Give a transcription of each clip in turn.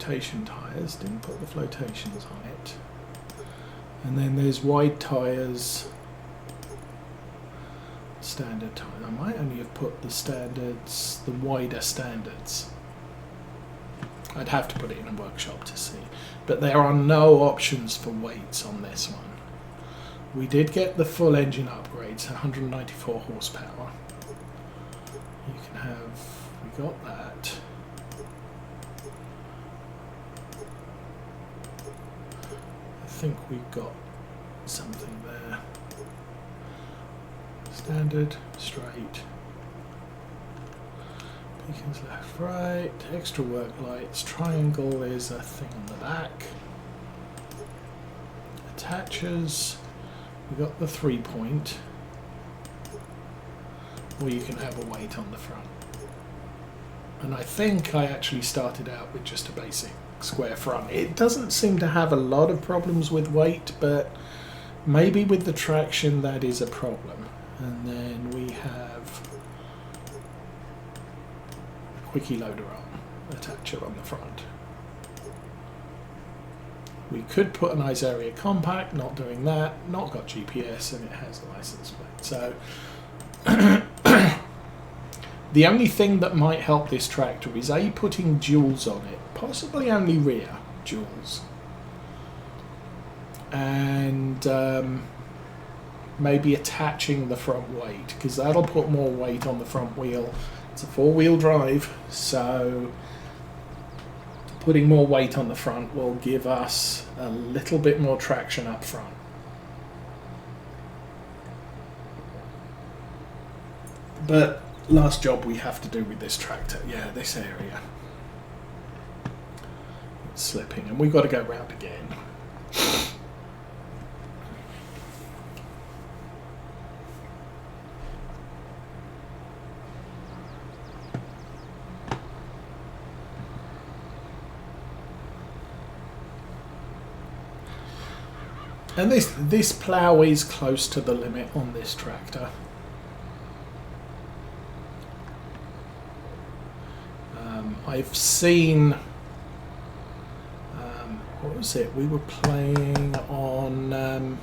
flotation tyres, didn't put the flotations on it. And then there's wide tyres, standard tyres. I might only have put the standards, the wider standards. I'd have to put it in a workshop to see. But there are no options for weights on this one. We did get the full engine upgrades, 194 horsepower. You can have, we got that. I think we got something there. Standard, straight. Beacons left, right, extra work lights, triangle is a thing on the back. Attachers, we got the 3-point, or you can have a weight on the front. And I think I actually started out with just a basic square front. It doesn't seem to have a lot of problems with weight, but maybe with the traction that is a problem. And then we have a quickie loader arm attacher on the front. We could put an Isaria compact, not doing that, not got GPS, and it has a license plate. So the only thing that might help this tractor is A, putting duals on it, possibly only rear duals, and maybe attaching the front weight, because that'll put more weight on the front wheel. It's a 4-wheel drive, so putting more weight on the front will give us a little bit more traction up front. But last job we have to do with this tractor, yeah, this area. It's slipping, and we've got to go round again. And this plough is close to the limit on this tractor. I've seen, what was it? We were playing on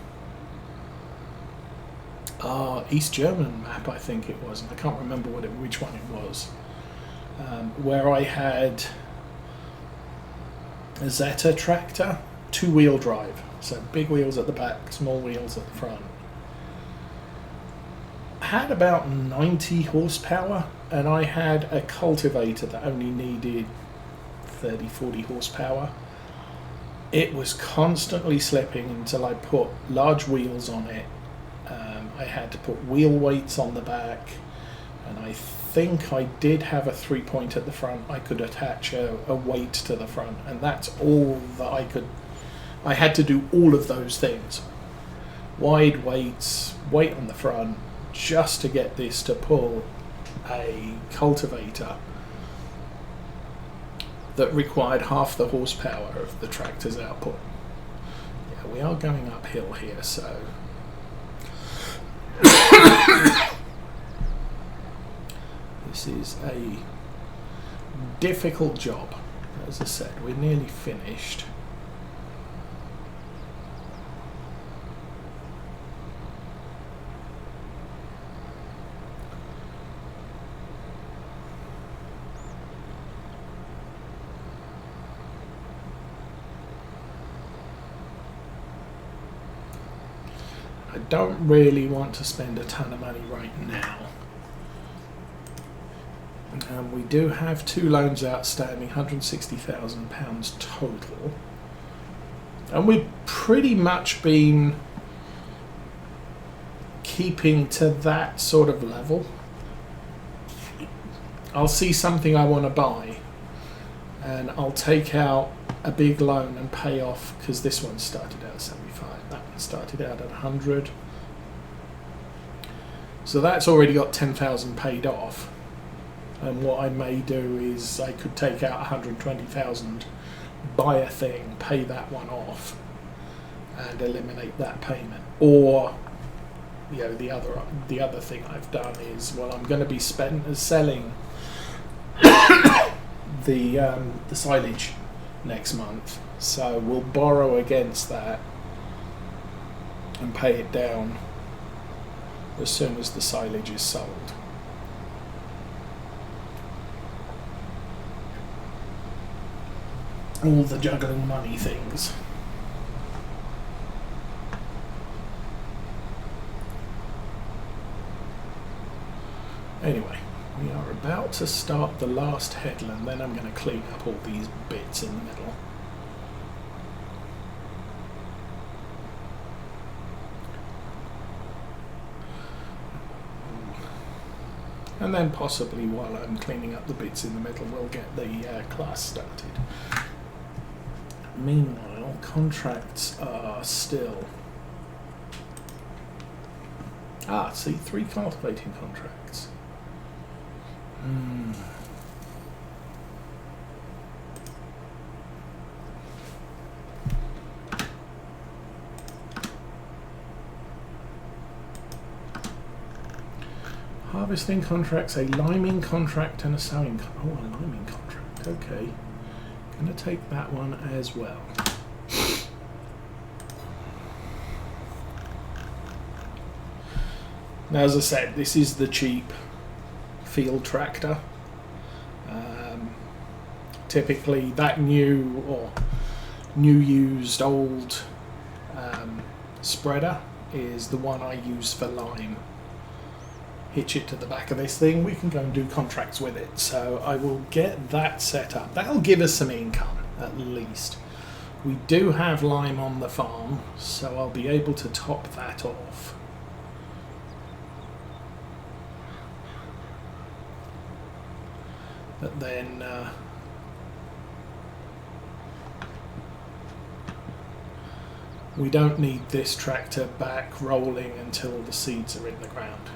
East German map, I think it was, and I can't remember which one it was, where I had a Zeta tractor, 2-wheel drive. So big wheels at the back, small wheels at the front. Had about 90 horsepower, and I had a cultivator that only needed 30-40 horsepower. It was constantly slipping until I put large wheels on it. I had to put wheel weights on the back, and I think I did have a 3-point at the front. I could attach a weight to the front, and that's all that I could. I had to do all of those things. Wide weights, weight on the front, just to get this to pull a cultivator that required half the horsepower of the tractor's output. Yeah, we are going uphill here, so this is a difficult job. As I said, we're nearly finished. I don't really want to spend a ton of money right now. We do have 2 loans outstanding, £160,000 total. And we've pretty much been keeping to that sort of level. I'll see something I want to buy, and I'll take out a big loan and pay off, because this one started out at 75, that one started out at 100. So that's already got 10,000 paid off. And what I may do is I could take out 120,000, buy a thing, pay that one off, and eliminate that payment. Or, you know, the other thing I've done is, well, I'm going to be selling the silage next month, so we'll borrow against that and pay it down as soon as the silage is sold. All the juggling money things. Anyway, we are about to start the last headland, then I'm going to clean up all these bits in the middle. And then possibly while I'm cleaning up the bits in the middle, we'll get the class started. Meanwhile, contracts are still... see, 3 cultivating contracts. Harvesting contracts, a liming contract and a sowing a liming contract, okay. Gonna take that one as well. Now, as I said, this is the cheap field tractor. Typically that new or used old spreader is the one I use for lime. Hitch it to the back of this thing, we can go and do contracts with it. So I will get that set up. That'll give us some income, at least. We do have lime on the farm, so I'll be able to top that off. But then we don't need this tractor back rolling until the seeds are in the ground.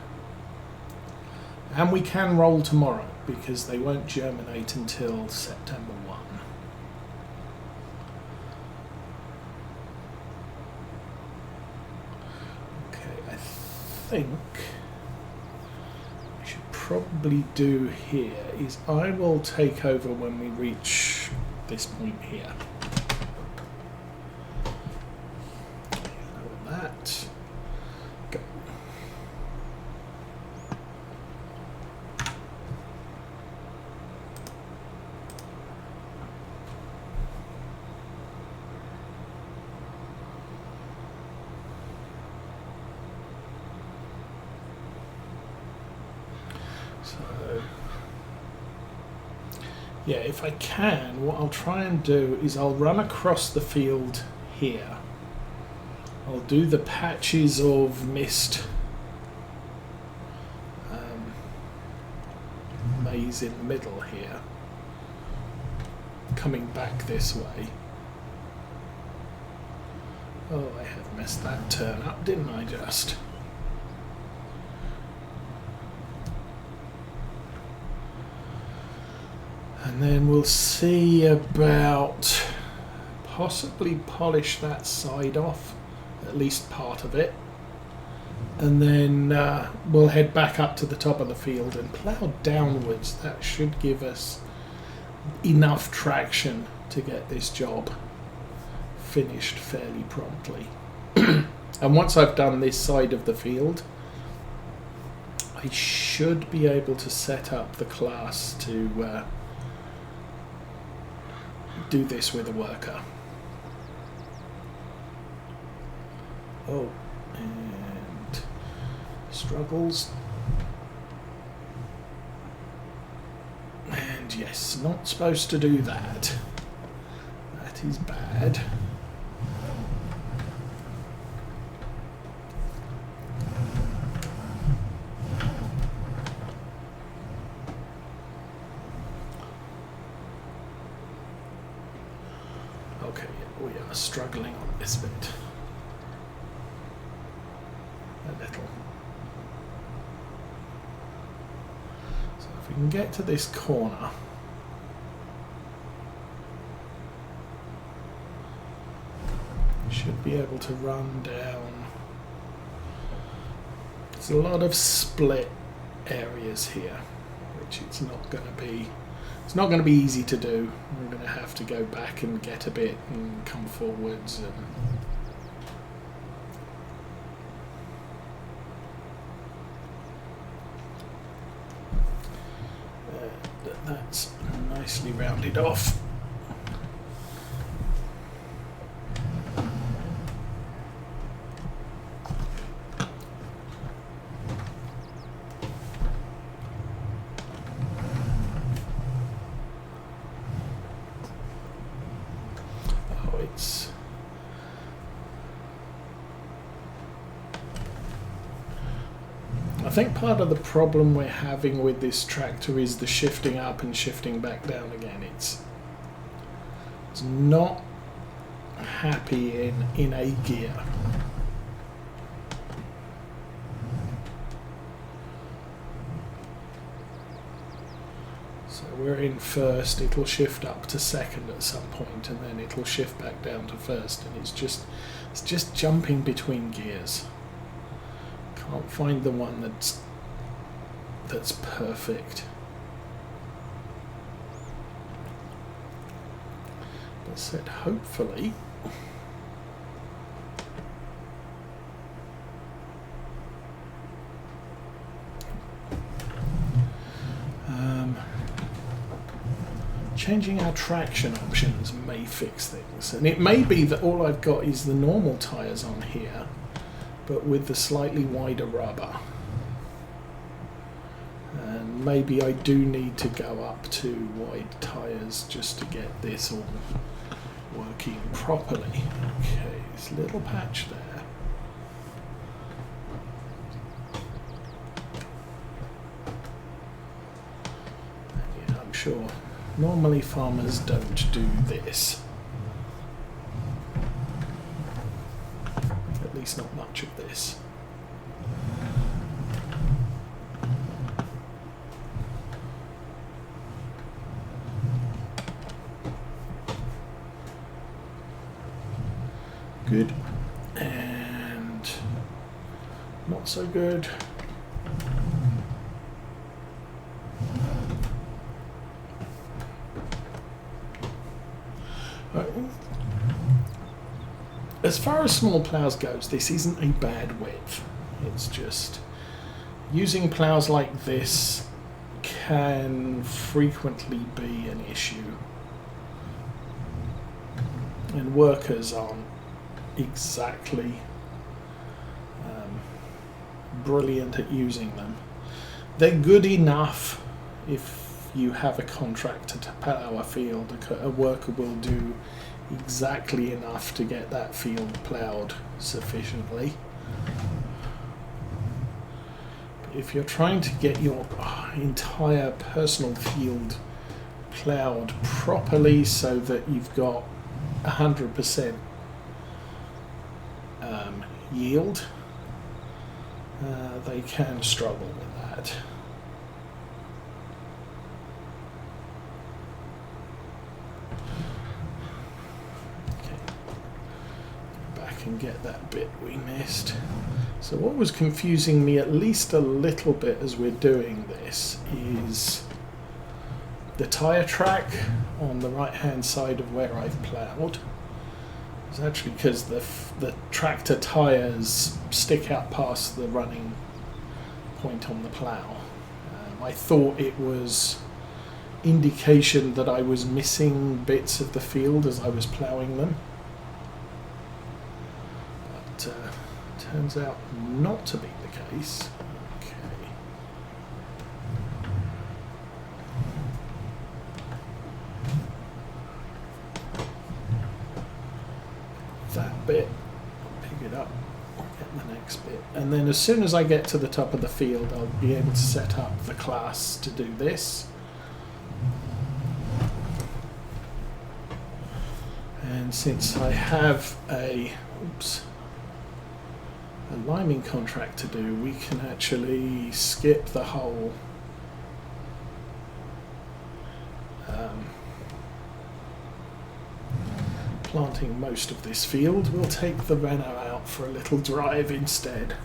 And we can roll tomorrow because they won't germinate until September 1. Okay, I think we should probably do here is I will take over when we reach this point here. That. Go. So, yeah, if I can, what I'll try and do is I'll run across the field here. I'll do the patches of mist maize in the middle here, coming back this way. Oh, I have messed that turn up, didn't I just? And then we'll see about possibly polish that side off, at least part of it, and then we'll head back up to the top of the field and plough downwards. That should give us enough traction to get this job finished fairly promptly. And once I've done this side of the field, I should be able to set up the class to do this with a worker. Oh, and struggles. And yes, not supposed to do that. That is bad. Okay, we are struggling on this bit. A little. So if we can get to this corner, we should be able to run down. There's a lot of split areas here, which it's not going to be It's not going to be easy to do. We're going to have to go back and get a bit and come forwards. And that's nicely rounded off. I think part of the problem we're having with this tractor is the shifting up and shifting back down again. It's not happy in A gear. So we're in first, it'll shift up to second at some point, and then it'll shift back down to first, and it's just jumping between gears. Can't find the one that's perfect. But said hopefully changing our traction options may fix things, and it may be that all I've got is the normal tyres on here, but with the slightly wider rubber, and maybe I do need to go up to wide tyres just to get this all working properly. Okay, this little patch there. Yeah, I'm sure normally farmers don't do this. At least not much of this. Good. And not so good. As far as small ploughs goes, this isn't a bad width. It's just using ploughs like this can frequently be an issue, and workers aren't exactly brilliant at using them. They're good enough if you have a contractor to plough a field. A worker will do exactly enough to get that field ploughed sufficiently. But if you're trying to get your entire personal field ploughed properly so that you've got 100% yield, they can struggle with that. And get that bit we missed. So what was confusing me at least a little bit as we're doing this is the tyre track on the right hand side of where I've ploughed. It's actually because the tractor tyres stick out past the running point on the plough. I thought it was indication that I was missing bits of the field as I was ploughing them. Turns out not to be the case. Okay. That bit, pick it up, get the next bit, and then as soon as I get to the top of the field, I'll be able to set up the class to do this. And since I have a liming contract to do, we can actually skip the whole planting most of this field. We'll take the Renault out for a little drive instead.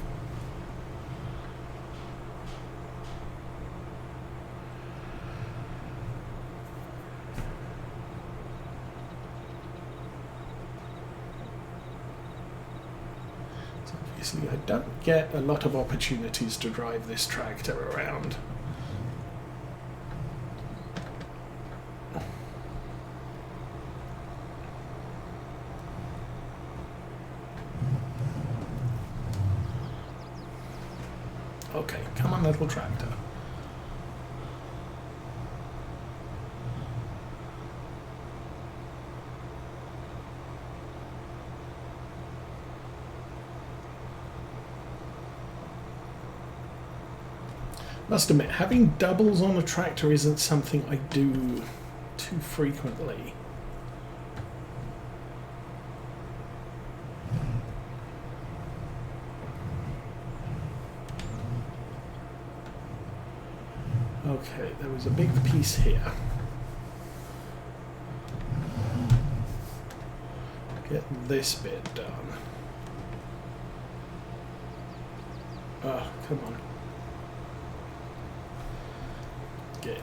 Obviously I don't get a lot of opportunities to drive this tractor around. Okay, come on, little tractor. Must admit, having doubles on a tractor isn't something I do too frequently. Okay, there was a big piece here. Get this bit done. Oh, come on. Get.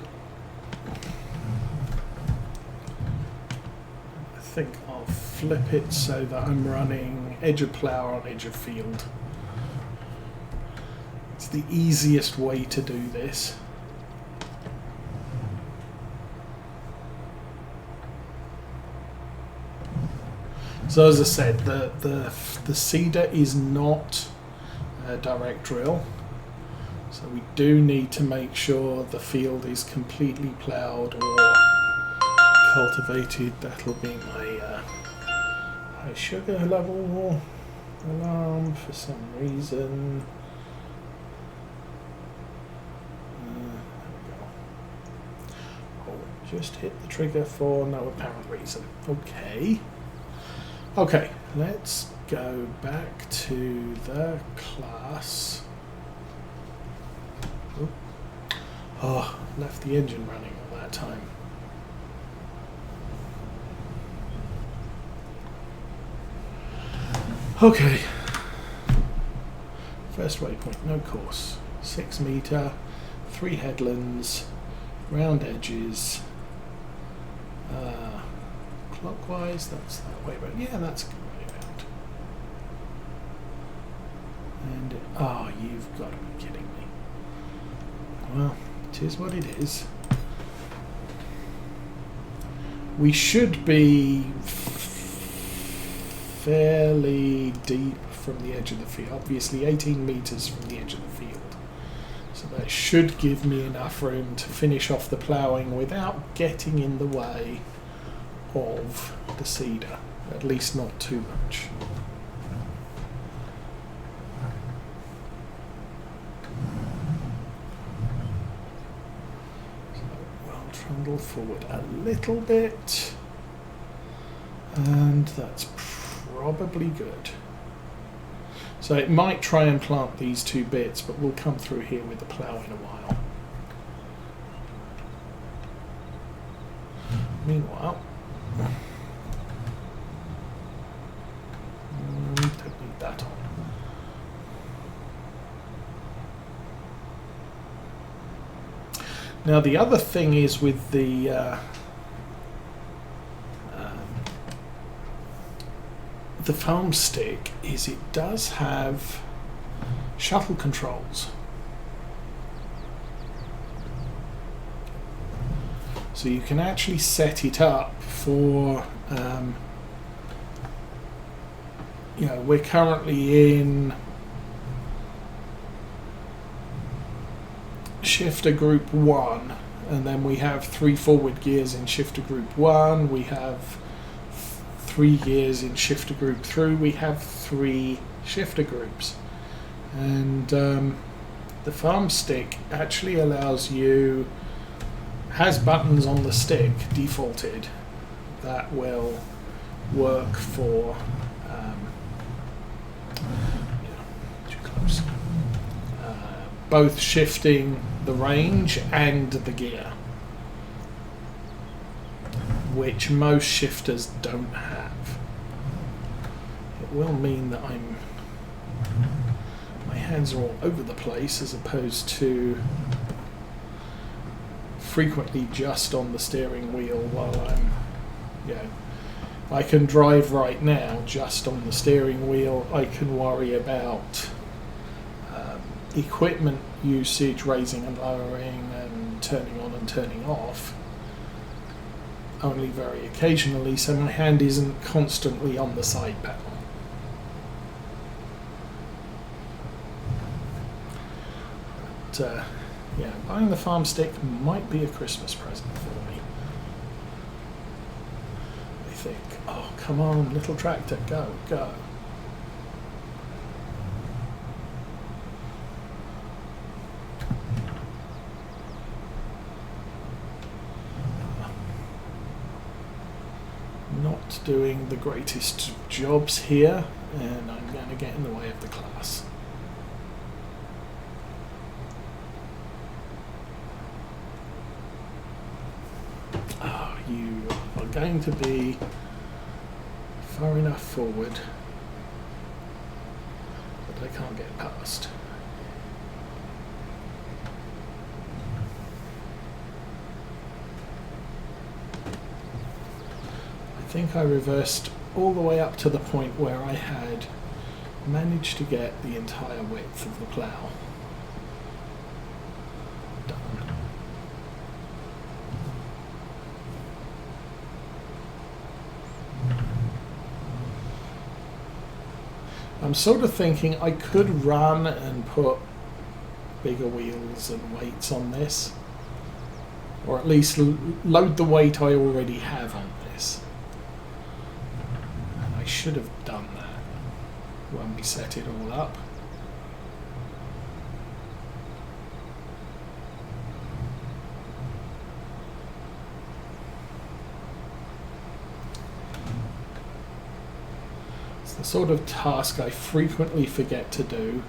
I think I'll flip it so that I'm running edge of plough on edge of field. It's the easiest way to do this. So as I said, the seeder is not a direct drill, so we do need to make sure the field is completely ploughed or cultivated. That'll be my high sugar level alarm for some reason. There we go. Oh, just hit the trigger for no apparent reason. Okay. Okay, let's go back to the class. Oh, left the engine running all that time. Okay. First waypoint, no course. 6 metre, 3 headlands, round edges. Clockwise, that's that way, but yeah, that's a good way around. And oh, you've got to be kidding me. Well, it is what it is. We should be fairly deep from the edge of the field, obviously 18 metres from the edge of the field. So that should give me enough room to finish off the ploughing without getting in the way of the seeder, at least not too much. So we'll trundle forward a little bit, and that's probably good. So it might try and plant these 2 bits, but we'll come through here with the plough in a while. Meanwhile, don't need that on. Now the other thing is with the foam stick is it does have shuttle controls. So you can actually set it up for, you know, we're currently in shifter group 1, and then we have 3 forward gears in shifter group 1, we have 3 gears in shifter group 3, we have 3 shifter groups. And the farm stick actually allows you, has buttons on the stick defaulted that will work for too close, both shifting the range and the gear, which most shifters don't have. It will mean that my hands are all over the place as opposed to frequently just on the steering wheel while I'm, I can drive right now just on the steering wheel. I can worry about equipment usage, raising and lowering and turning on and turning off only very occasionally, so my hand isn't constantly on the side panel. But yeah, buying the farm stick might be a Christmas present for me. I think, oh come on little tractor, go, go. Not doing the greatest jobs here, and I'm going to get in the way of the class. Oh, you are going to be far enough forward that I can't get past. I think I reversed all the way up to the point where I had managed to get the entire width of the plough done. I'm sort of thinking I could run and put bigger wheels and weights on this, or at least load the weight I already have on this. And I should have done that when we set it all up. It's the sort of task I frequently forget to do.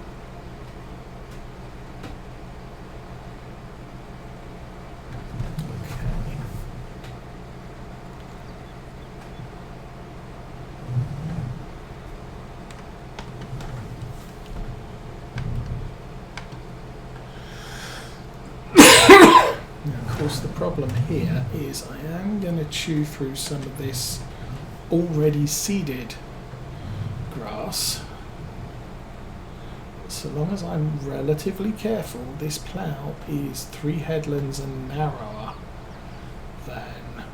The problem here is I am going to chew through some of this already seeded grass. So long as I'm relatively careful, this plough is 3 headlands and narrower than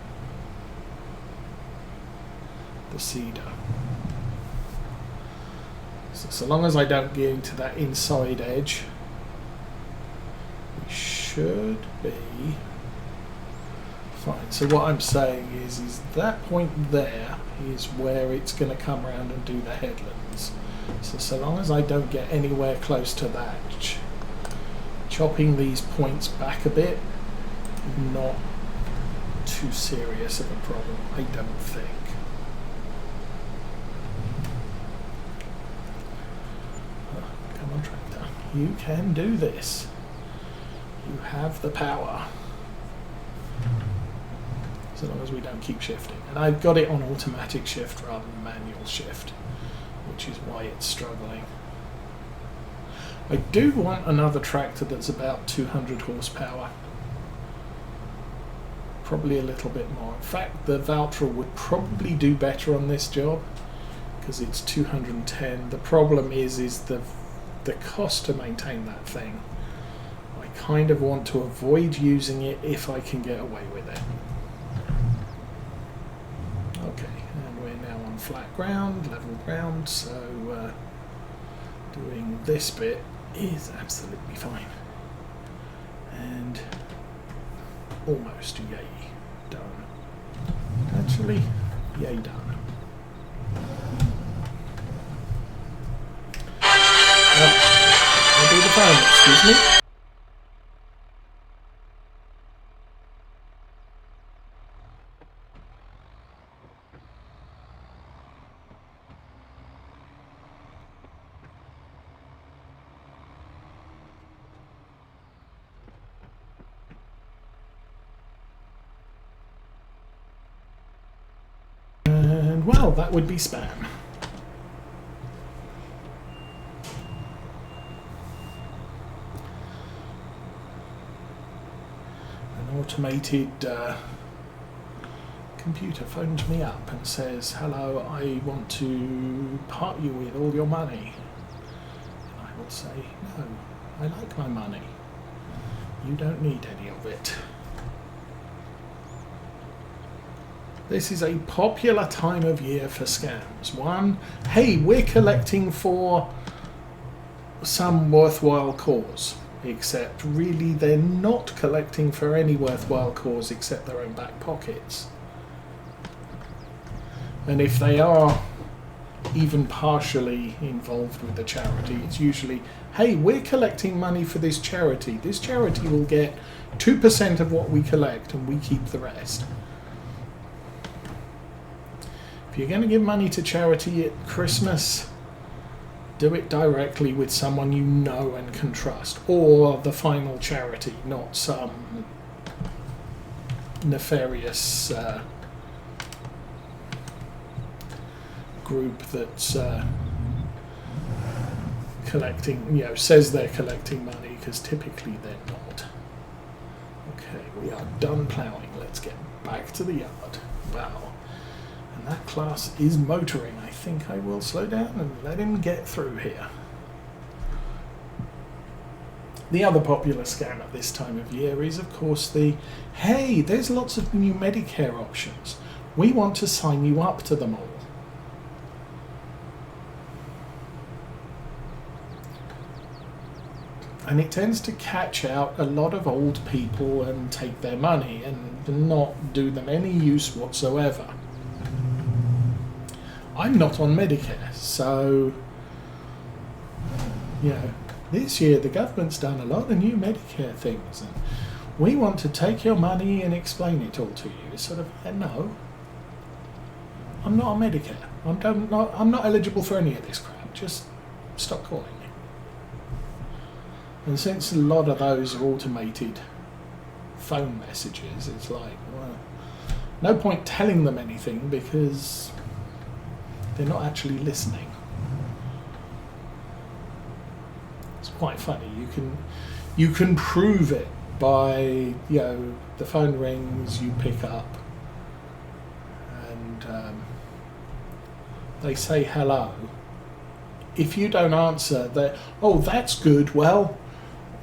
the seeder. So long as I don't get into that inside edge, we should be fine. So what I'm saying is that point there is where it's going to come around and do the headlands. So long as I don't get anywhere close to that, chopping these points back a bit, not too serious of a problem, I don't think. Oh, come on, tractor. You can do this. You have the power. So long as we don't keep shifting. And I've got it on automatic shift rather than manual shift, which is why it's struggling. I do want another tractor that's about 200 horsepower. Probably a little bit more. In fact, the Valtra would probably do better on this job because it's 210. The problem is the cost to maintain that thing. I kind of want to avoid using it if I can get away with it. Okay, and we're now on flat ground, level ground, so doing this bit is absolutely fine. And almost yay done. Actually, yay done. I'll do the phone, excuse me. And well, that would be spam. An automated computer phones me up and says, hello, I want to part you with all your money. And I will say, no, I like my money. You don't need any of it. This is a popular time of year for scams. One, hey, we're collecting for some worthwhile cause. Except really they're not collecting for any worthwhile cause except their own back pockets. And if they are even partially involved with the charity, it's usually, hey, we're collecting money for this charity. This charity will get 2% of what we collect and we keep the rest. If you're going to give money to charity at Christmas, do it directly with someone you know and can trust, or the final charity, not some nefarious group that's collecting, says they're collecting money, because typically they're not. Okay, we are done ploughing. Let's get back to the yard. Wow. And that class is motoring. I think I will slow down and let him get through here. The other popular scam at this time of year is, of course, the, hey, there's lots of new Medicare options. We want to sign you up to them all. And it tends to catch out a lot of old people and take their money and not do them any use whatsoever. I'm not on Medicare, so, this year the government's done a lot of new Medicare things, and we want to take your money and explain it all to you. It's sort of, no, I'm not on Medicare. I'm not eligible for any of this crap. Just stop calling me. And since a lot of those are automated phone messages, it's like, well, no point telling them anything because they're not actually listening. It's quite funny. You can prove it by, the phone rings, you pick up, and they say hello. If you don't answer, they, oh, that's good, well,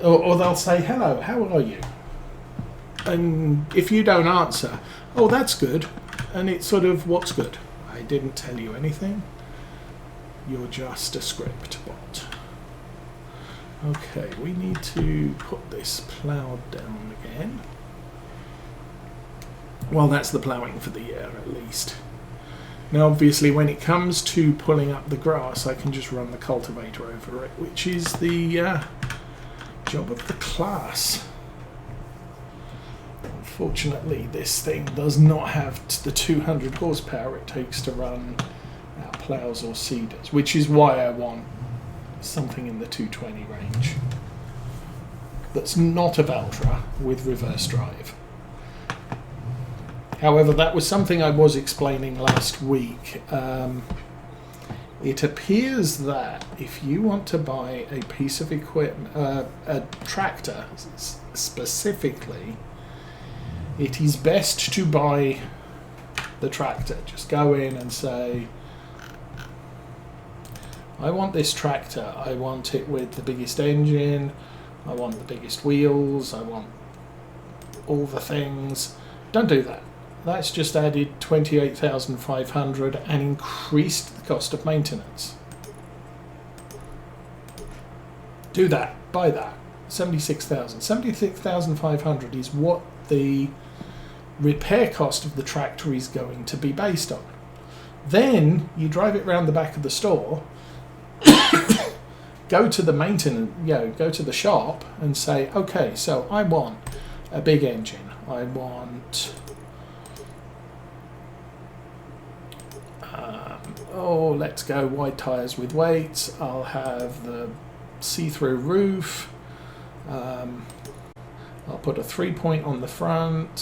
or they'll say, hello, how are you? And if you don't answer, oh, that's good, and it's sort of, what's good? I didn't tell you anything. You're just a script bot. Okay, we need to put this ploughed down again. Well, that's the ploughing for the year, at least. Now, obviously, when it comes to pulling up the grass, I can just run the cultivator over it, which is the job of the class. Unfortunately, this thing does not have the 200 horsepower it takes to run our ploughs or seeders, which is why I want something in the 220 range that's not a Valtra with reverse drive. However, that was something I was explaining last week. It appears that if you want to buy a piece of equipment, a tractor specifically, it is best to buy the tractor. Just go in and say, I want this tractor. I want it with the biggest engine. I want the biggest wheels. I want all the things. Don't do that. That's just added 28,500 and increased the cost of maintenance. Do that. Buy that. 76,000. 76,500 is what the repair cost of the tractor is going to be based on. Then you drive it around the back of the store, go to the maintenance, go to the shop and say, okay, so I want a big engine. I want let's go wide tyres with weights. I'll have the see-through roof. I'll put a 3-point on the front.